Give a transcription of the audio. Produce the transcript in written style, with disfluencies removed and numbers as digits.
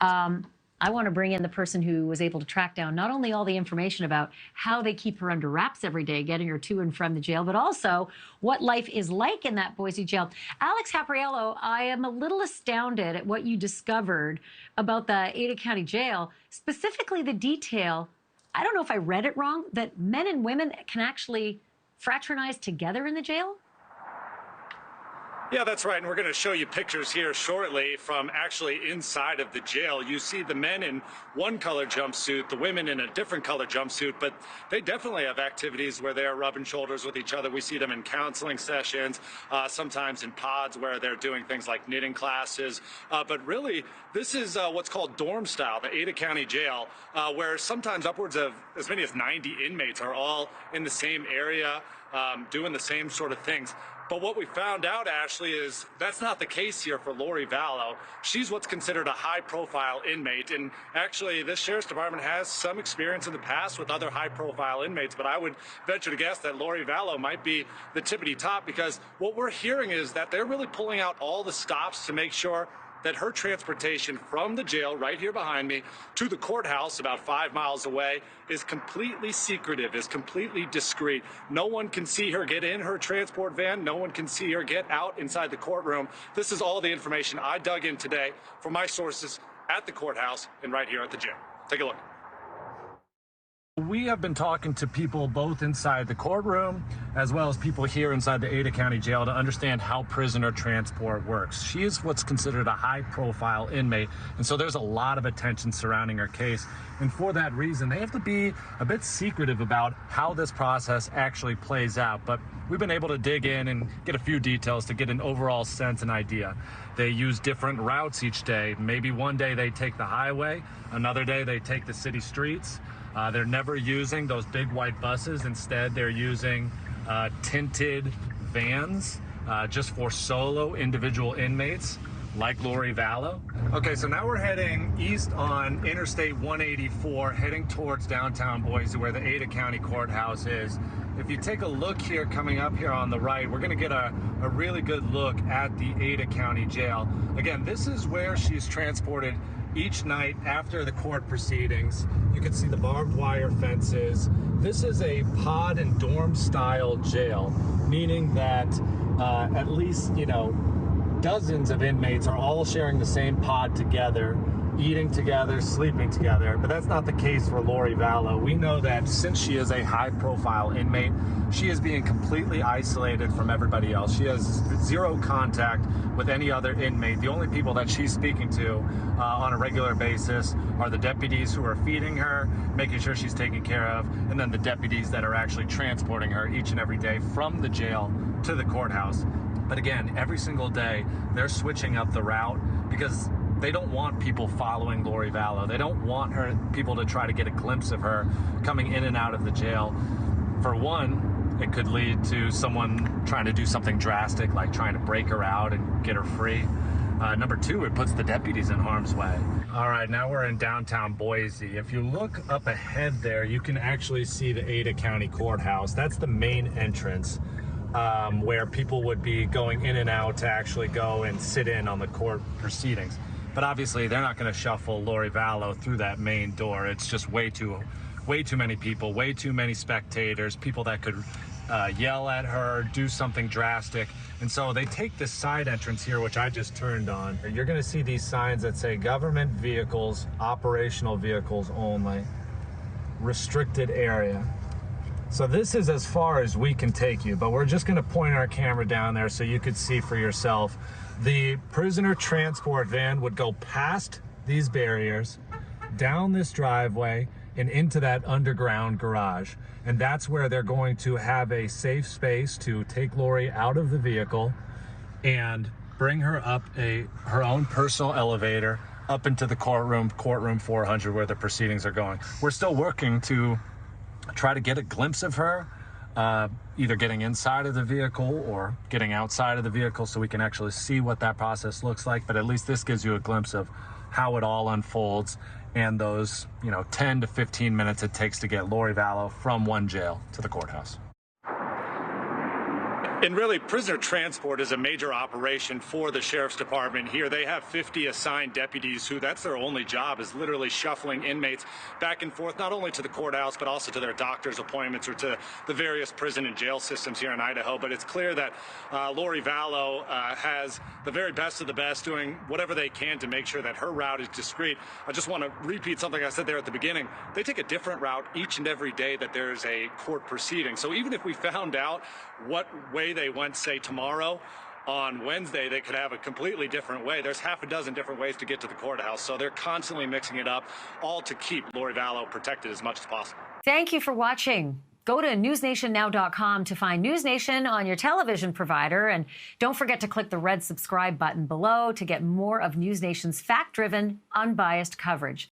I want to bring in the person who was able to track down not only all the information about how they keep her under wraps every day, getting her to and from the jail, but also what life is like in that Boise jail. Alex Caprariello, I am a little astounded at what you discovered about the Ada County Jail, specifically the detail, I don't know if I read it wrong, that men and women can actually fraternize together in the jail? Yeah, that's right. And we're going to show you pictures here shortly from actually inside of the jail. You see the men in one color jumpsuit, the women in a different color jumpsuit, but they definitely have activities where they're rubbing shoulders with each other. We see them in counseling sessions, sometimes in pods where they're doing things like knitting classes. But really, this is what's called dorm style, the Ada County Jail, where sometimes upwards of as many as 90 inmates are all in the same area, doing the same sort of things. But what we found out, Ashleigh, is that's not the case here for Lori Vallow. She's what's considered a high-profile inmate, and actually this sheriff's department has some experience in the past with other high-profile inmates, but I would venture to guess that Lori Vallow might be the tippity top, because what we're hearing is that they're really pulling out all the stops to make sure that her transportation from the jail right here behind me to the courthouse about 5 miles away is completely secretive, is completely discreet. No one can see her get in her transport van. No one can see her get out inside the courtroom. This is all the information I dug in today from my sources at the courthouse and right here at the jail. Take a look. We have been talking to people both inside the courtroom as well as people here inside the Ada County Jail to understand how prisoner transport works. She is what's considered a high-profile inmate, and so there's a lot of attention surrounding her case. And for that reason, they have to be a bit secretive about how this process actually plays out. But we've been able to dig in and get a few details to get an overall sense and idea. They use different routes each day. Maybe one day they take the highway, another day they take the city streets. They're never using those big white buses. Instead, they're using tinted vans just for solo individual inmates like Lori Vallow. Okay, so now we're heading east on Interstate 184, heading towards downtown Boise where the Ada County Courthouse is. If you take a look here, coming up here on the right, we're going to get a really good look at the Ada County Jail. Again, this is where she's transported each night after the court proceedings. You can see the barbed wire fences. This is a pod and dorm style jail, meaning that at least, dozens of inmates are all sharing the same pod together, eating together, sleeping together. But that's not the case for Lori Vallow. We know that since she is a high-profile inmate, she is being completely isolated from everybody else. She has zero contact with any other inmate. The only people that she's speaking to on a regular basis are the deputies who are feeding her, making sure she's taken care of, and then the deputies that are actually transporting her each and every day from the jail to the courthouse. But again, every single day, they're switching up the route because they don't want people following Lori Vallow. They don't want people to try to get a glimpse of her coming in and out of the jail. For one, it could lead to someone trying to do something drastic, like trying to break her out and get her free. Number two, it puts the deputies in harm's way. All right, now we're in downtown Boise. If you look up ahead there, you can actually see the Ada County Courthouse. That's the main entrance where people would be going in and out to actually go and sit in on the court proceedings. But obviously, they're not going to shuffle Lori Vallow through that main door. It's just way too many people, way too many spectators, people that could yell at her, do something drastic. And so they take this side entrance here, which I just turned on. You're going to see these signs that say government vehicles, operational vehicles only, restricted area. So this is as far as we can take you, but we're just going to point our camera down there so you could see for yourself. The prisoner transport van would go past these barriers, down this driveway, and into that underground garage. And that's where they're going to have a safe space to take Lori out of the vehicle and bring her up her own personal elevator up into the courtroom 400, where the proceedings are going. We're still working to try to get a glimpse of her, either getting inside of the vehicle or getting outside of the vehicle so we can actually see what that process looks like. But at least this gives you a glimpse of how it all unfolds and those 10 to 15 minutes it takes to get Lori Vallow from one jail to the courthouse. And really, prisoner transport is a major operation for the sheriff's department here. They have 50 assigned deputies who that's their only job, is literally shuffling inmates back and forth, not only to the courthouse, but also to their doctor's appointments or to the various prison and jail systems here in Idaho. But it's clear that Lori Vallow has the very best of the best, doing whatever they can to make sure that her route is discreet. I just want to repeat something I said there at the beginning. They take a different route each and every day that there's a court proceeding. So even if we found out what way they went, say, tomorrow, on Wednesday, they could have a completely different way. There's half a dozen different ways to get to the courthouse. So they're constantly mixing it up, all to keep Lori Vallow protected as much as possible. Thank you for watching. Go to newsnationnow.com to find NewsNation on your television provider. And don't forget to click the red subscribe button below to get more of NewsNation's fact-driven, unbiased coverage.